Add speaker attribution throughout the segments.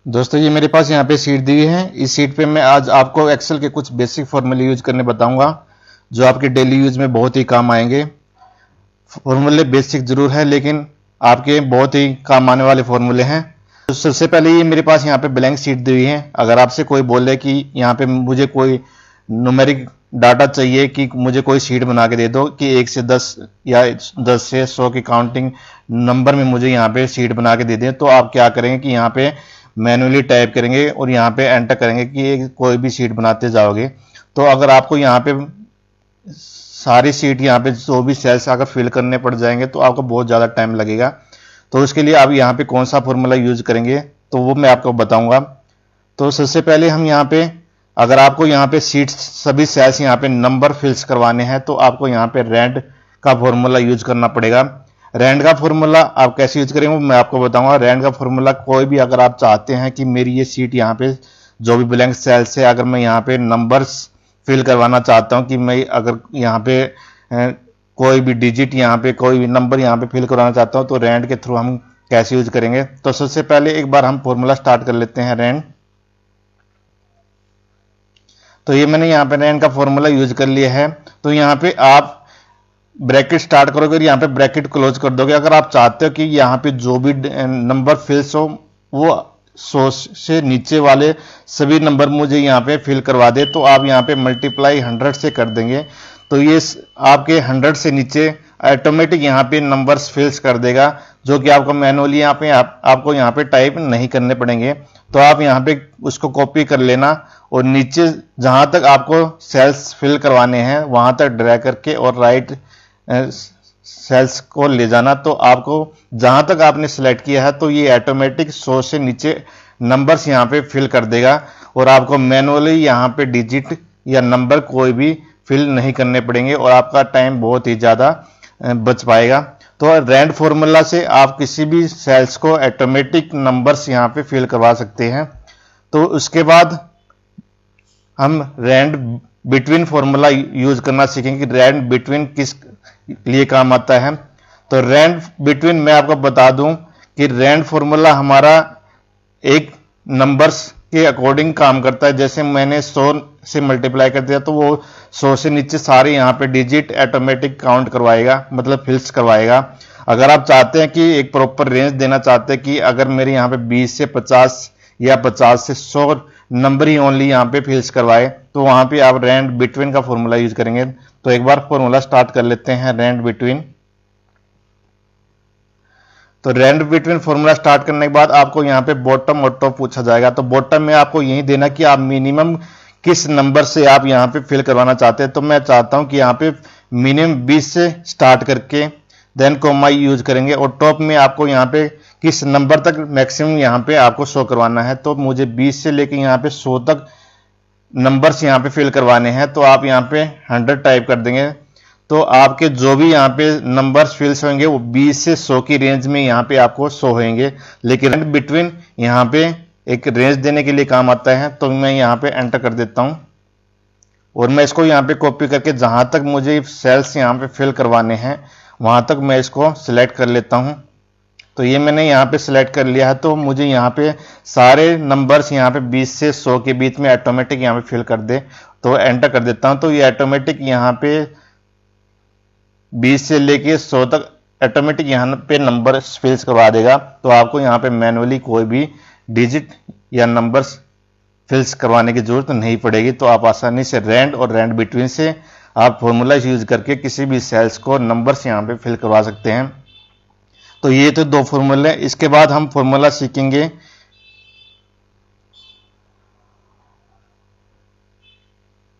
Speaker 1: दोस्तों ये मेरे पास यहाँ पे शीट दी हुई है। इस शीट पे मैं आज आपको एक्सेल के कुछ बेसिक फॉर्मूले यूज करने बताऊंगा जो आपके डेली यूज में बहुत ही काम आएंगे। फॉर्मूले बेसिक जरूर है लेकिन आपके बहुत ही काम आने वाले फॉर्मूले हैं। तो सबसे पहले ये मेरे पास यहाँ पे ब्लैंक शीट दी हुई है। अगर आपसे कोई बोले कि यहाँ पे मुझे कोई न्यूमेरिक डाटा चाहिए कि मुझे कोई शीट बना के दे दो कि 1 से 10 या 10 से 100 की काउंटिंग नंबर में मुझे यहाँ पे शीट बना के दे दें, तो आप क्या करेंगे कि यहाँ पे मैन्युअली टाइप करेंगे और यहाँ पे एंटर करेंगे कि कोई भी शीट बनाते जाओगे। तो अगर आपको यहाँ पे सारी शीट यहाँ पे जो भी सेल्स अगर फिल करने पड़ जाएंगे तो आपको बहुत ज़्यादा टाइम लगेगा। तो उसके लिए आप यहाँ पे कौन सा फॉर्मूला यूज करेंगे तो वो मैं आपको बताऊंगा। तो सबसे पहले हम यहाँ पे, अगर आपको यहाँ पे शीट्स सभी सेल्स यहाँ पे नंबर फिल्स करवाने हैं तो आपको यहाँ पे रैंड का फॉर्मूला यूज करना पड़ेगा। रैंड का फॉर्मूला आप कैसे यूज करेंगे वो मैं आपको बताऊंगा। रैंड का फॉर्मूला कोई भी, अगर आप चाहते हैं कि मेरी ये शीट यहाँ पे जो भी ब्लैंक सेल्स है अगर मैं यहाँ पे नंबर्स फिल करवाना चाहता हूँ कि मैं अगर यहाँ पे कोई भी डिजिट यहाँ पे कोई भी नंबर यहाँ पे फिल करवाना चाहता हूँ तो रैंड के थ्रू हम कैसे यूज करेंगे। तो सबसे पहले एक बार हम फॉर्मूला स्टार्ट कर लेते हैं रैंड। तो ये मैंने यहाँ पे रैंड का फॉर्मूला यूज कर लिया है। तो यहाँ पे आप ब्रैकेट स्टार्ट करोगे और यहाँ पे ब्रैकेट क्लोज कर दोगे। अगर आप चाहते हो कि यहाँ पे जो भी नंबर फिल्स हो वो 100 से नीचे वाले सभी नंबर मुझे यहाँ पे फिल करवा दे तो आप यहाँ पे मल्टीप्लाई 100 से कर देंगे तो ये आपके 100 से नीचे ऑटोमेटिक यहाँ पे नंबर्स फिल्स कर देगा, जो कि आपको मैनुअली यहाँ पे आपको यहाँ पे टाइप नहीं करने पड़ेंगे। तो आप यहाँ पे उसको कॉपी कर लेना और नीचे जहां तक आपको सेल्स फिल करवाने हैं वहां तक ड्रैग करके और राइट सेल्स को ले जाना। तो आपको जहां तक आपने सिलेक्ट किया है तो ये ऑटोमेटिक 100 से नीचे नंबर्स यहाँ पे फिल कर देगा और आपको मैनुअली यहाँ पे डिजिट या नंबर कोई भी फिल नहीं करने पड़ेंगे और आपका टाइम बहुत ही ज़्यादा बच पाएगा। तो रैंड फॉर्मूला से आप किसी भी सेल्स को ऑटोमेटिक नंबर्स यहाँ पे फिल करवा सकते हैं। तो उसके बाद हम रैंड बिटवीन फॉर्मूला यूज करना सीखेंगे कि रैंड बिटवीन किस लिए काम आता है। तो रैंड बिटवीन मैं आपको बता दूं कि रैंड फॉर्मूला हमारा एक नंबर्स के अकॉर्डिंग काम करता है। जैसे मैंने 100 से मल्टीप्लाई कर दिया तो वो 100 से नीचे सारे यहाँ पे डिजिट ऑटोमेटिक काउंट करवाएगा, मतलब फिल्स करवाएगा। अगर आप चाहते हैं कि एक प्रॉपर रेंज देना चाहते हैं कि अगर मेरे यहाँ पे 20 से 50 या 50 से 100 नंबर ही ओनली यहाँ पे फिल्स करवाए तो वहां पे आप रैंड बिटवीन का फॉर्मूला यूज करेंगे। तो एक बार फॉर्मूला स्टार्ट कर लेते हैं रैंड बिटवीन। तो रैंड बिटवीन फॉर्मूला स्टार्ट करने के बाद आपको यहाँ पे बॉटम और टॉप पूछा जाएगा। तो बॉटम में आपको यही देना कि आप मिनिमम किस नंबर से आप यहाँ पे फिल करवाना चाहते हैं। तो मैं चाहता हूँ कि यहाँ पे मिनिमम 20 से स्टार्ट करके देन कॉमा यूज करेंगे और टॉप में आपको यहाँ पे किस नंबर तक मैक्सिमम यहाँ पे आपको शो करवाना है। तो मुझे 20 से लेके यहाँ पे 100 तक नंबर्स यहाँ पे फिल करवाने हैं। तो आप यहाँ पे 100 टाइप कर देंगे तो आपके जो भी यहाँ पे नंबर्स फिल्स होंगे वो 20 से 100 की रेंज में यहाँ पे आपको शो होंगे। लेकिन रैंड बिटवीन यहाँ पे एक रेंज देने के लिए काम आता है। तो मैं यहाँ पे एंटर कर देता हूँ और मैं इसको यहाँ पे कॉपी करके जहां तक मुझे सेल्स यहाँ पे फिल करवाने हैं वहां तक मैं इसको सिलेक्ट कर लेता हूँ। तो ये मैंने यहाँ पे सिलेक्ट कर लिया है। तो मुझे यहाँ पे सारे नंबर्स यहाँ पे 20 से 100 के बीच में ऑटोमेटिक यहाँ पे फिल कर दे। तो एंटर कर देता हूँ तो ये ऑटोमेटिक यहाँ पे 20 से लेके 100 तक ऑटोमेटिक यहाँ पे नंबर फिल्स करवा देगा। तो आपको यहाँ पे मैनुअली कोई भी डिजिट या नंबर्स फिल्स करवाने की जरूरत नहीं पड़ेगी। तो आप आसानी से रैंड और रैंड बिटवीन से आप फॉर्मूला यूज करके किसी भी सेल्स को नंबर्स यहाँ पे फिल करवा सकते हैं। तो ये तो दो फॉर्मूले। इसके बाद हम फॉर्मूला सीखेंगे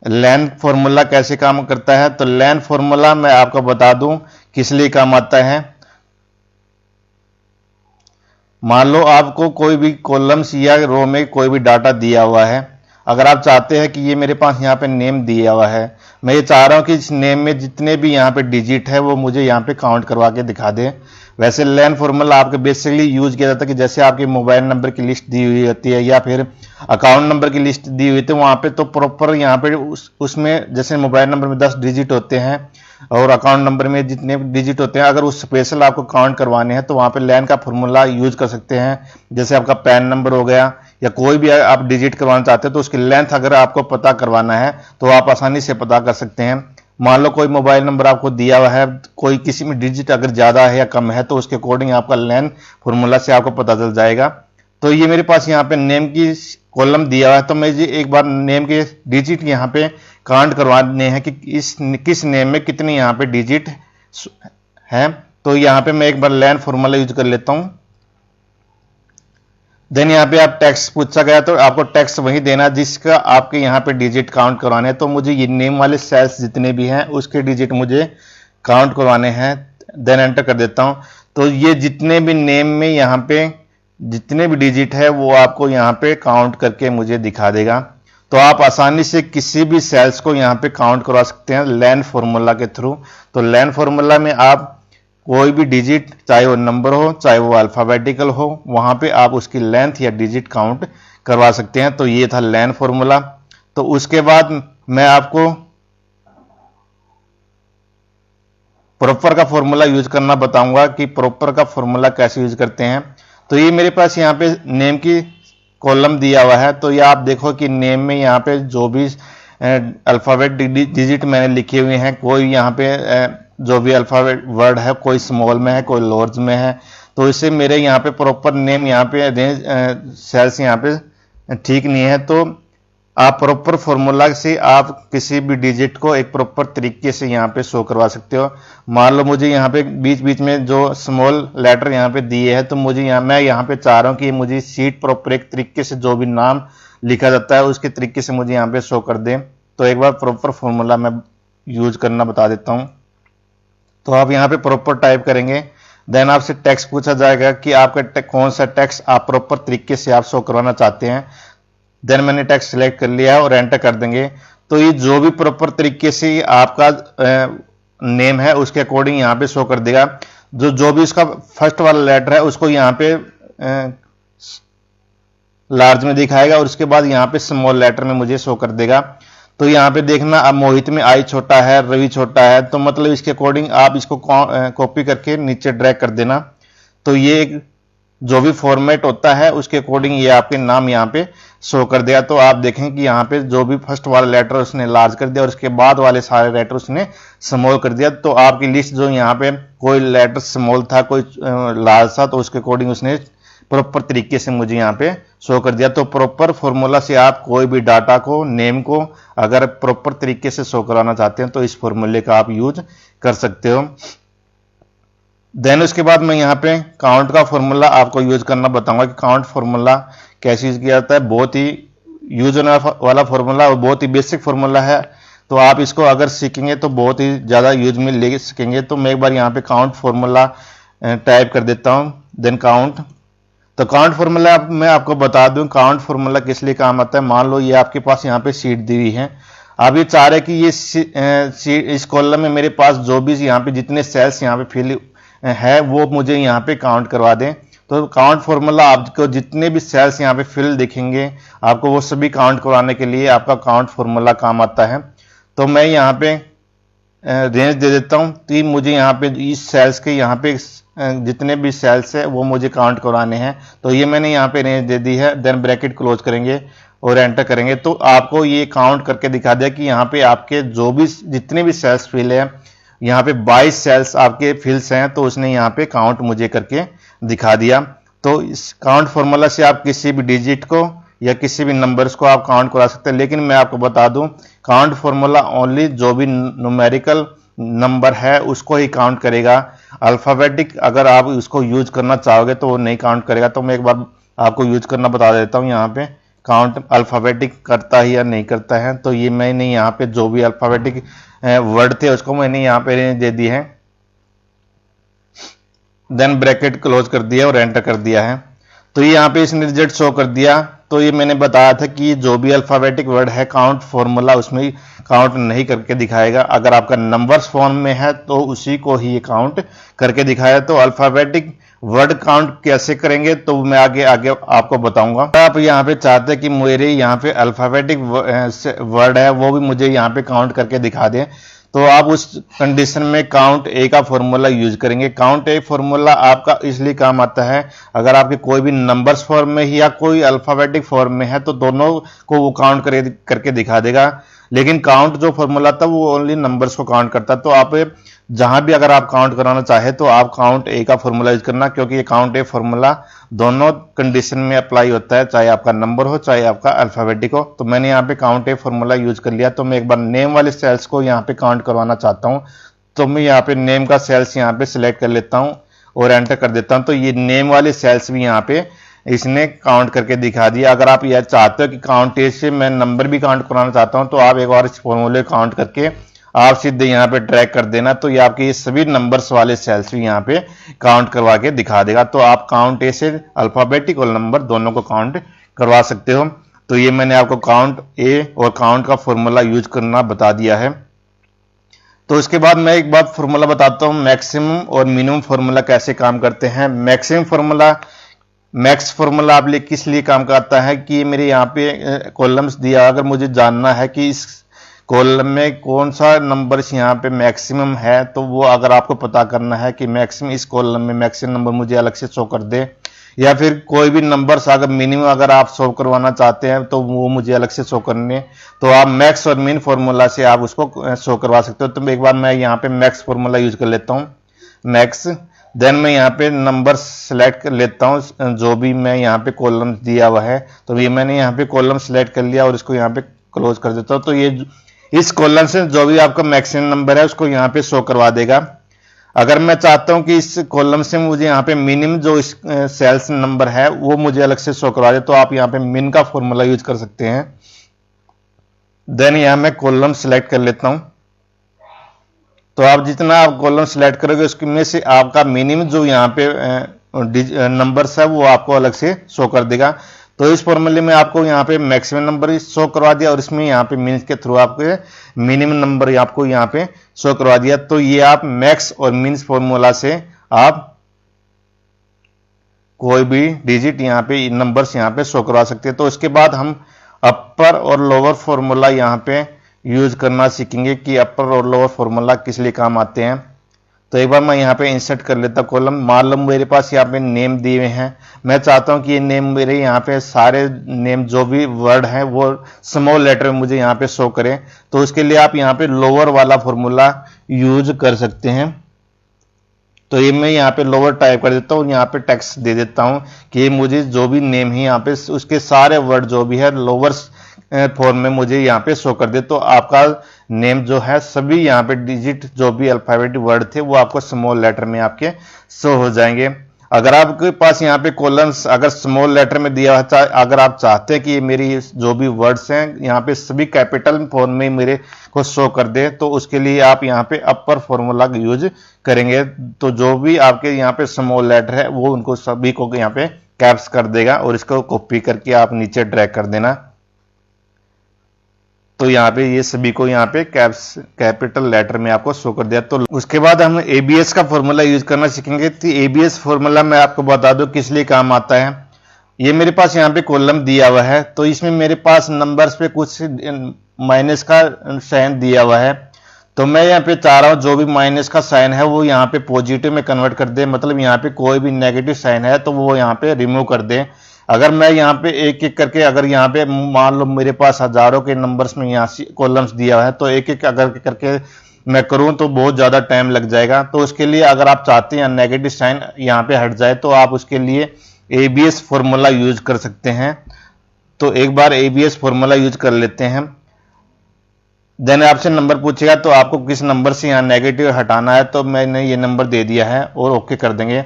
Speaker 1: लैन फॉर्मूला कैसे काम करता है। तो लैन फॉर्मूला मैं आपको बता दूं किस लिए काम आता है। मान लो आपको कोई भी कॉलम्स या रो में कोई भी डाटा दिया हुआ है। अगर आप चाहते हैं कि ये मेरे पास यहाँ पे नेम दिया हुआ है, मैं ये चाह रहा हूँ कि इस नेम में जितने भी यहाँ पे डिजिट है वो मुझे यहाँ पे काउंट करवा के दिखा दे। वैसे लैन फॉर्मूला आपके बेसिकली यूज किया जाता है कि जैसे आपके मोबाइल नंबर की लिस्ट दी हुई होती है या फिर अकाउंट नंबर की लिस्ट दी हुई थी वहां पे तो प्रॉपर यहाँ पे उसमें जैसे मोबाइल नंबर में 10 डिजिट होते हैं और अकाउंट नंबर में जितने डिजिट होते हैं अगर उस स्पेशल आपको काउंट करवाने हैं तो वहां पे लैन का फॉर्मूला यूज कर सकते हैं। जैसे आपका पैन नंबर हो गया या कोई भी आप डिजिट करवाना चाहते हो तो उसकी लेंथ अगर आपको पता करवाना है तो आप आसानी से पता कर सकते हैं। मान लो कोई मोबाइल नंबर आपको दिया हुआ है, कोई किसी में डिजिट अगर ज़्यादा है या कम है तो उसके अकॉर्डिंग आपका लेंथ फॉर्मूला से आपको पता चल जाएगा। तो ये मेरे पास यहाँ पे नेम की कॉलम दिया हुआ है, तो मैं ये एक बार नेम के डिजिट यहाँ पे काउंट करवाने हैं कि किस नेम में कितनी यहाँ पे डिजिट है। तो यहाँ पे मैं एक बार लेंथ फॉर्मूला यूज कर लेता हूँ। देन यहाँ पे आप टेक्स्ट पूछा गया तो आपको टेक्स्ट वही देना जिसका आपके यहाँ पे डिजिट काउंट करवाने हैं। तो मुझे ये नेम वाले सेल्स जितने भी हैं उसके डिजिट मुझे काउंट करवाने हैं। देन एंटर कर देता हूँ। तो ये जितने भी नेम में यहाँ पे जितने भी डिजिट है वो आपको यहाँ पे काउंट करके मुझे दिखा देगा। तो आप आसानी से किसी भी सेल्स को यहाँ पे काउंट करवा सकते हैं लेंथ फॉर्मूला के थ्रू। तो लेंथ फॉर्मूला में आप कोई भी डिजिट, चाहे वो नंबर हो चाहे वो अल्फाबेटिकल हो, वहां पे आप उसकी लेंथ या डिजिट काउंट करवा सकते हैं। तो ये था लेंथ फॉर्मूला। तो उसके बाद मैं आपको प्रॉपर का फॉर्मूला यूज करना बताऊंगा कि प्रॉपर का फॉर्मूला कैसे यूज करते हैं। तो ये मेरे पास यहाँ पे नेम की कॉलम दिया हुआ है। तो ये आप देखो कि नेम में यहाँ पे जो भी अल्फाबेट डिजिट मैंने लिखे हुए हैं, कोई यहाँ पे जो भी अल्फाबेट वर्ड है कोई स्मॉल में है कोई लोअर्स में है, तो इससे मेरे यहाँ पे प्रॉपर नेम यहाँ पे रेंज सेल्स यहाँ पे ठीक नहीं है। तो आप प्रॉपर फॉर्मूला से आप किसी भी डिजिट को एक प्रॉपर तरीके से यहाँ पे शो करवा सकते हो। मान लो मुझे यहाँ पे बीच बीच में जो स्मॉल लेटर यहाँ पे दिए हैं, तो मुझे मैं यहाँ पे चाह रहा हूँ कि मुझे सीट प्रॉपर एक तरीके से जो भी नाम लिखा जाता है उसके तरीके से मुझे यहाँ पे शो कर दे। तो एक बार प्रॉपर फॉर्मूला मैं यूज करना बता देता हूँ। तो आप यहाँ पे प्रॉपर टाइप करेंगे। देन आपसे टेक्स्ट पूछा जाएगा कि आपका कौन सा टेक्स्ट आप प्रॉपर तरीके से आप शो करवाना चाहते हैं। देन मैंने टेक्स्ट सिलेक्ट कर लिया है और एंटर कर देंगे। तो ये जो भी प्रॉपर तरीके से आपका नेम है उसके अकॉर्डिंग यहाँ पे शो कर देगा। जो भी इसका फर्स्ट वाला लेटर है उसको यहाँ पे लार्ज में दिखाएगा और उसके बाद यहाँ पे स्मॉल लेटर में मुझे शो कर देगा। तो यहाँ पे देखना, अब मोहित में आई छोटा है, रवि छोटा है, तो मतलब इसके अकॉर्डिंग आप इसको कॉपी करके नीचे ड्रैग कर देना। तो ये जो भी फॉर्मेट होता है उसके अकॉर्डिंग ये आपके नाम यहाँ पे शो कर दिया। तो आप देखें कि यहाँ पे जो भी फर्स्ट वाला लेटर उसने लार्ज कर दिया और उसके बाद वाले सारे लेटर उसने स्मॉल कर दिया। तो आपकी लिस्ट जो यहाँ पे कोई लेटर स्मॉल था कोई लार्ज था, तो उसके अकॉर्डिंग उसने प्रॉपर तरीके से मुझे यहाँ पे शो कर दिया। तो प्रॉपर फॉर्मूला से आप कोई भी डाटा को, नेम को अगर प्रॉपर तरीके से शो कराना चाहते हैं तो इस फॉर्मूले का आप यूज कर सकते हो। देन उसके बाद मैं यहाँ पे काउंट का फॉर्मूला आपको यूज करना बताऊंगा कि काउंट फॉर्मूला कैसे यूज किया जाता है। बहुत ही यूज होने वाला फॉर्मूला और बहुत ही बेसिक फॉर्मूला है। तो आप इसको अगर सीखेंगे तो बहुत ही ज्यादा यूज में ले सकेंगे। तो मैं एक बार यहाँ पे काउंट फॉर्मूला टाइप कर देता हूँ। Then count. तो काउंट फॉर्मूला मैं आपको बता दूं काउंट फॉर्मूला किस लिए काम आता है। मान लो ये आपके पास यहाँ पे शीट दी हुई है, आप ये चाह रहे हैं कि ये इस कॉलम में मेरे पास जो भी यहाँ पे जितने सेल्स यहाँ पे फिल है वो मुझे यहाँ पे काउंट करवा दें। तो काउंट फॉर्मूला आपको जितने भी सेल्स यहाँ पे फिल दिखेंगे आपको वो सभी काउंट करवाने के लिए आपका काउंट फॉर्मूला काम आता है। तो मैं यहाँ पे रेंज दे देता हूँ। तो मुझे यहाँ पे इस सेल्स के यहाँ पे जितने भी सेल्स है वो मुझे काउंट कराने हैं। तो ये मैंने यहाँ पे रेंज दे दी है। देन ब्रैकेट क्लोज करेंगे और एंटर करेंगे। तो आपको ये काउंट करके दिखा दिया कि यहाँ पे आपके जो भी जितने भी सेल्स फिल है, यहाँ पे 22 सेल्स आपके फिल्स हैं, तो उसने यहाँ पे काउंट मुझे करके दिखा दिया। तो इस काउंट फॉर्मूला से आप किसी भी डिजिट को या किसी भी नंबर्स को आप काउंट करा सकते हैं। लेकिन मैं आपको बता दूं काउंट फॉर्मूला ओनली जो भी न्यूमेरिकल नंबर है उसको ही काउंट करेगा। अल्फाबेटिक अगर आप उसको यूज करना चाहोगे तो वो नहीं काउंट करेगा। तो मैं एक बार आपको यूज करना बता देता हूँ। यहाँ पे काउंट अल्फाबेटिक करता है या नहीं करता है। तो ये मैंने यहाँ पे जो भी अल्फाबेटिक वर्ड थे उसको मैंने यहाँ पे रेंज दे दी है। देन ब्रैकेट क्लोज कर दिया और एंटर कर दिया है। तो ये यहाँ पे इसने रिजल्ट शो कर दिया। तो ये मैंने बताया था कि जो भी अल्फाबेटिक वर्ड है काउंट फॉर्मूला उसमें काउंट नहीं करके दिखाएगा। अगर आपका नंबर्स फॉर्म में है तो उसी को ही काउंट करके दिखाया। तो अल्फाबेटिक वर्ड काउंट कैसे करेंगे तो मैं आगे आपको बताऊंगा। आप यहाँ पे चाहते हैं कि मेरे यहाँ पे अल्फाबेटिक वर्ड है वो भी मुझे यहाँ पे काउंट करके दिखा दें, तो आप उस कंडीशन में काउंट ए का फॉर्मूला यूज करेंगे। काउंट ए फॉर्मूला आपका इसलिए काम आता है, अगर आपके कोई भी नंबर्स फॉर्म में ही या कोई अल्फाबेटिक फॉर्म में है तो दोनों को वो काउंट करके दिखा देगा। लेकिन काउंट जो फॉर्मूला था वो ओनली नंबर्स को काउंट करता है। तो आप जहां भी अगर आप काउंट कराना चाहे तो आप काउंट ए का फॉर्मूला यूज करना, क्योंकि ये काउंट ए फॉर्मूला दोनों कंडीशन में अप्लाई होता है, चाहे आपका नंबर हो चाहे आपका अल्फाबेटिक हो। तो मैंने यहाँ पे काउंट ए फॉर्मूला यूज कर लिया। तो मैं एक बार नेम वाले सेल्स को यहाँ पे काउंट करवाना चाहता हूँ, तो मैं यहाँ पे नेम का सेल्स यहाँ पे सिलेक्ट कर लेता हूँ और एंटर कर देता हूँ। तो ये नेम वाले सेल्स भी यहाँ पे इसने काउंट करके दिखा दिया। अगर आप यह चाहते हो कि काउंट ए से मैं नंबर भी काउंट कराना चाहता हूं तो आप एक बार इस फॉर्मूले काउंट करके आप सीधे यहाँ पे ड्रैग कर देना, तो ये आपके ये सभी नंबर्स वाले सेल्स भी यहाँ पे काउंट करवा के दिखा देगा। तो आप काउंट ए से अल्फाबेटिक और नंबर दोनों को काउंट करवा सकते हो। तो ये मैंने आपको काउंट ए और काउंट का फॉर्मूला यूज करना बता दिया है। तो इसके बाद मैं एक बात फॉर्मूला बताता हूँ, मैक्सिमम और मिनिमम फॉर्मूला कैसे काम करते हैं। मैक्सिमम फॉर्मूला, मैक्स फॉर्मूला आप लिए किस लिए काम करता है कि मेरे यहाँ पे कॉलम्स दिया, अगर मुझे जानना है कि इस कॉलम में कौन सा नंबर्स यहाँ पे मैक्सिमम है, तो वो अगर आपको पता करना है कि मैक्सिमम इस कॉलम में मैक्सिमम नंबर मुझे अलग से शो कर दे, या फिर कोई भी नंबर्स अगर मिनिमम अगर आप शो करवाना चाहते हैं तो वो मुझे अलग से शो करने, तो आप मैक्स और मिन फॉर्मूला से आप उसको शो करवा सकते हो। तो एक बार मैं यहाँ पे मैक्स फॉर्मूला यूज कर लेता हूँ, मैक्स। देन मैं यहाँ पे नंबर सेलेक्ट कर लेता हूँ जो भी मैं यहाँ पे कॉलम दिया हुआ है। तो ये मैंने यहाँ पे कॉलम सेलेक्ट कर लिया और इसको यहाँ पे क्लोज कर देता हूँ। तो ये इस कॉलम से जो भी आपका मैक्सिमम नंबर है उसको यहाँ पे शो करवा देगा। अगर मैं चाहता हूँ कि इस कॉलम से मुझे यहाँ पे मिनिमम जो इस सेल्स नंबर है वो मुझे अलग से शो करवा दे, तो आप यहाँ पे मिन का फॉर्मूला यूज कर सकते हैं। देन यहाँ मैं कॉलम सेलेक्ट कर लेता हूँ। तो आप जितना आप कॉलम सेलेक्ट करोगे उसमें से आपका मिनिमम जो यहाँ पे नंबर्स है वो आपको अलग से शो कर देगा। तो इस फॉर्मूले में आपको यहाँ पे मैक्सिमम नंबर शो करवा दिया और इसमें यहाँ पे मिन्स के थ्रू आपको मिनिमम नंबर आपको यहाँ पे शो करवा दिया। तो ये आप मैक्स और मिन्स फॉर्मूला से आप कोई भी डिजिट यहाँ पे नंबर्स यहाँ पे शो करवा सकते हैं। तो इसके बाद हम अपर और लोअर फॉर्मूला यहाँ पे यूज करना सीखेंगे कि अपर और लोअर फॉर्मूला किस लिए काम आते हैं। तो एक बार मैं यहाँ पे इंसर्ट कर लेता कॉलम। मान लो मेरे पास यहाँ पे नेम दिए हुए हैं, मैं चाहता हूँ कि ये नेम मेरे यहाँ पे सारे नेम जो भी वर्ड हैं वो स्मॉल लेटर में मुझे यहाँ पे शो करें। तो उसके लिए आप यहाँ पे लोअर वाला फॉर्मूला यूज कर सकते हैं। तो ये मैं यहाँ पे लोअर टाइप कर देता हूँ, यहाँ पे टेक्स्ट दे देता हूँ कि मुझे जो भी नेम है यहाँ पे उसके सारे वर्ड जो भी है लोअर फॉर्म में मुझे यहाँ पे शो कर दे। तो आपका नेम जो है सभी यहाँ पे डिजिट जो भी अल्फाबेटिक वर्ड थे वो आपको स्मॉल लेटर में आपके शो हो जाएंगे। अगर आपके पास यहाँ पे कॉलम्स अगर स्मॉल लेटर में दिया है, अगर आप चाहते हैं कि मेरी जो भी वर्ड्स हैं यहाँ पे सभी कैपिटल फॉर्म में मेरे को शो कर दे, तो उसके लिए आप यहाँ पे अपर फॉर्मूला यूज करेंगे। तो जो भी आपके यहाँ पे स्मॉल लेटर है वो उनको सभी को यहाँ पे कैप्स कर देगा और इसको कॉपी करके आप नीचे ड्रैग कर देना। तो यहाँ पे ये सभी को यहाँ पे कैपिटल लेटर में आपको शो कर दिया। तो उसके बाद हम एबीएस का फॉर्मूला यूज करना सीखेंगे। तो एबीएस फॉर्मूला मैं आपको बता दूं किस लिए काम आता है। ये मेरे पास यहाँ पे कॉलम दिया हुआ है, तो इसमें मेरे पास नंबर्स पे कुछ माइनस का साइन दिया हुआ है। तो मैं यहाँ पे चाह रहा हूँ जो भी माइनस का साइन है वो यहाँ पे पॉजिटिव में कन्वर्ट कर दे, मतलब यहाँ पे कोई भी नेगेटिव साइन है तो वो यहाँ पे रिमूव कर दे। अगर मैं यहाँ पे एक एक करके अगर यहाँ पे मान लो मेरे पास हजारों के नंबर्स में यहाँ कॉलम्स दिया हुआ है, तो एक एक अगर करके मैं करूँ तो बहुत ज़्यादा टाइम लग जाएगा। तो उसके लिए अगर आप चाहते हैं नेगेटिव साइन यहाँ पे हट जाए तो आप उसके लिए एबीएस फॉर्मूला यूज कर सकते हैं। तो एक बार एबीएस फॉर्मूला यूज कर लेते हैं। देन आपसे नंबर पूछेगा तो आपको किस नंबर से यहाँ नेगेटिव हटाना है, तो मैंने ये नंबर दे दिया है और ओके कर देंगे।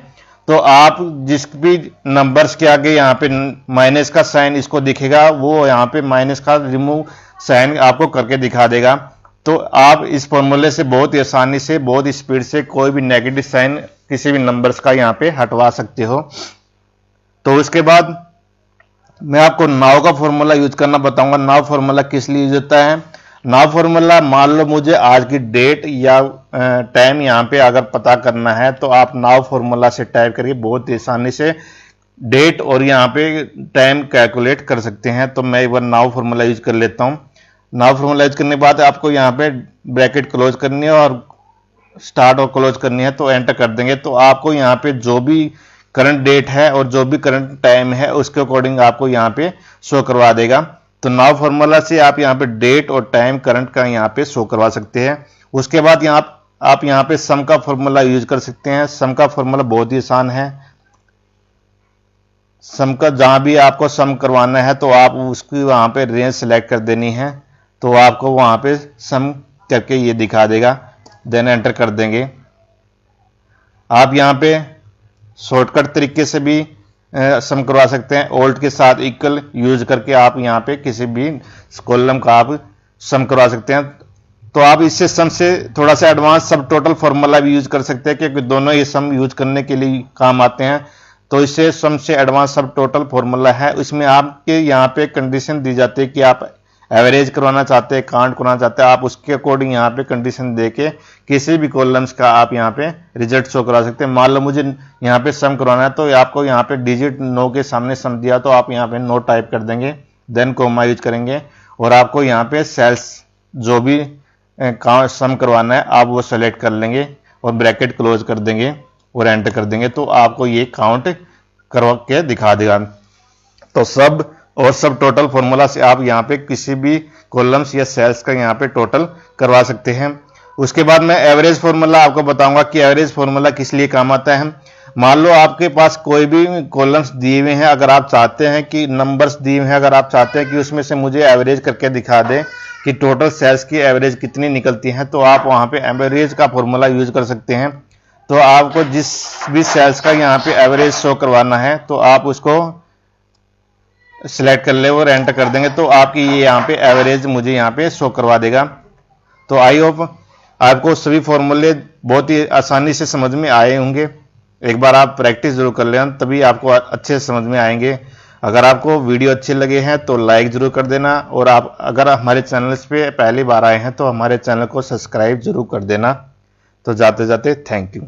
Speaker 1: तो आप जिस भी नंबर्स के आगे यहाँ पे माइनस का साइन इसको दिखेगा वो यहाँ पे माइनस का रिमूव साइन आपको करके दिखा देगा। तो आप इस फॉर्मूले से बहुत ही आसानी से बहुत स्पीड से कोई भी नेगेटिव साइन किसी भी नंबर्स का यहाँ पे हटवा सकते हो। तो उसके बाद मैं आपको नाउ का फॉर्मूला यूज करना बताऊंगा। नाउ फॉर्मूला किस लिए यूज होता है। नाउ फॉर्मूला मान लो मुझे आज की डेट या टाइम यहाँ पे अगर पता करना है तो आप नाउ फॉर्मूला से टाइप करके बहुत आसानी से डेट और यहाँ पे टाइम कैलकुलेट कर सकते हैं। तो मैं एक बार नाउ फॉर्मूला यूज कर लेता हूँ। नाउ फॉर्मूला यूज करने के बाद आपको यहाँ पे ब्रैकेट क्लोज करनी है और स्टार्ट और क्लोज करनी है तो एंटर कर देंगे तो आपको यहाँ पे जो भी करंट डेट है और जो भी करंट टाइम है उसके अकॉर्डिंग आपको यहाँ पे शो करवा देगा। तो नाउ फॉर्मूला से आप यहाँ पे डेट और टाइम करंट का यहाँ पे शो करवा सकते हैं। उसके बाद आप यहाँ पे सम का फॉर्मूला यूज कर सकते हैं। सम का फॉर्मूला बहुत ही आसान है। सम का जहां भी आपको सम करवाना है तो आप उसकी वहां पे रेंज सेलेक्ट कर देनी है तो आपको वहां पे सम करके ये दिखा देगा। देन एंटर कर देंगे। आप यहाँ पे शॉर्टकट तरीके से भी सम करवा सकते हैं। ऑल्ट के साथ इक्वल यूज करके आप यहाँ पे किसी भी कॉलम का आप सम करवा सकते हैं। तो आप इससे सम से थोड़ा सा एडवांस सब टोटल फॉर्मूला भी यूज कर सकते हैं क्योंकि दोनों ये सम यूज करने के लिए काम आते हैं। तो इससे सम से एडवांस सब टोटल फॉर्मूला है। इसमें आपके यहाँ पे कंडीशन दी जाती है कि आप एवरेज करवाना चाहते हैं, काउंट करवाना चाहते हैं। आप उसके अकॉर्डिंग यहाँ पे कंडीशन देके किसी भी कॉलम्स का आप यहाँ पे रिजल्ट शो करा सकते हैं। मान लो मुझे यहाँ पे सम करवाना है तो आपको यहाँ पे डिजिट 9 के सामने सम दिया तो आप यहाँ पे 9 टाइप कर देंगे, देन कोमा यूज करेंगे और आपको यहाँ पे सेल्स जो भी सम करवाना है आप वो सेलेक्ट कर लेंगे और ब्रैकेट क्लोज कर देंगे और एंटर कर देंगे तो आपको ये काउंट करवा के दिखा देगा। तो सब टोटल फॉर्मूला से आप यहाँ पे किसी भी कॉलम्स या सेल्स का यहाँ पे टोटल करवा सकते हैं। उसके बाद मैं एवरेज फॉर्मूला आपको बताऊंगा कि एवरेज फॉर्मूला किस लिए काम आता है। मान लो आपके पास कोई भी कॉलम्स दिए हुए हैं, अगर आप चाहते हैं कि नंबर्स दिए हुए हैं, अगर आप चाहते हैं कि उसमें से मुझे एवरेज करके दिखा दें कि टोटल सेल्स की एवरेज कितनी निकलती है तो आप वहाँ पे एवरेज का फॉर्मूला यूज कर सकते हैं। तो आपको जिस भी सेल्स का यहाँ पे एवरेज शो करवाना है तो आप उसको सिलेक्ट कर ले और एंटर कर देंगे तो आपकी ये यहाँ पे एवरेज मुझे यहाँ पे शो करवा देगा। तो आई होप आपको सभी फॉर्मूले बहुत ही आसानी से समझ में आए होंगे। एक बार आप प्रैक्टिस जरूर कर लेना तभी आपको अच्छे से समझ में आएंगे। अगर आपको वीडियो अच्छे लगे हैं तो लाइक जरूर कर देना और आप अगर हमारे चैनल पे पहली बार आए हैं तो हमारे चैनल को सब्सक्राइब जरूर कर देना। तो जाते जाते थैंक यू।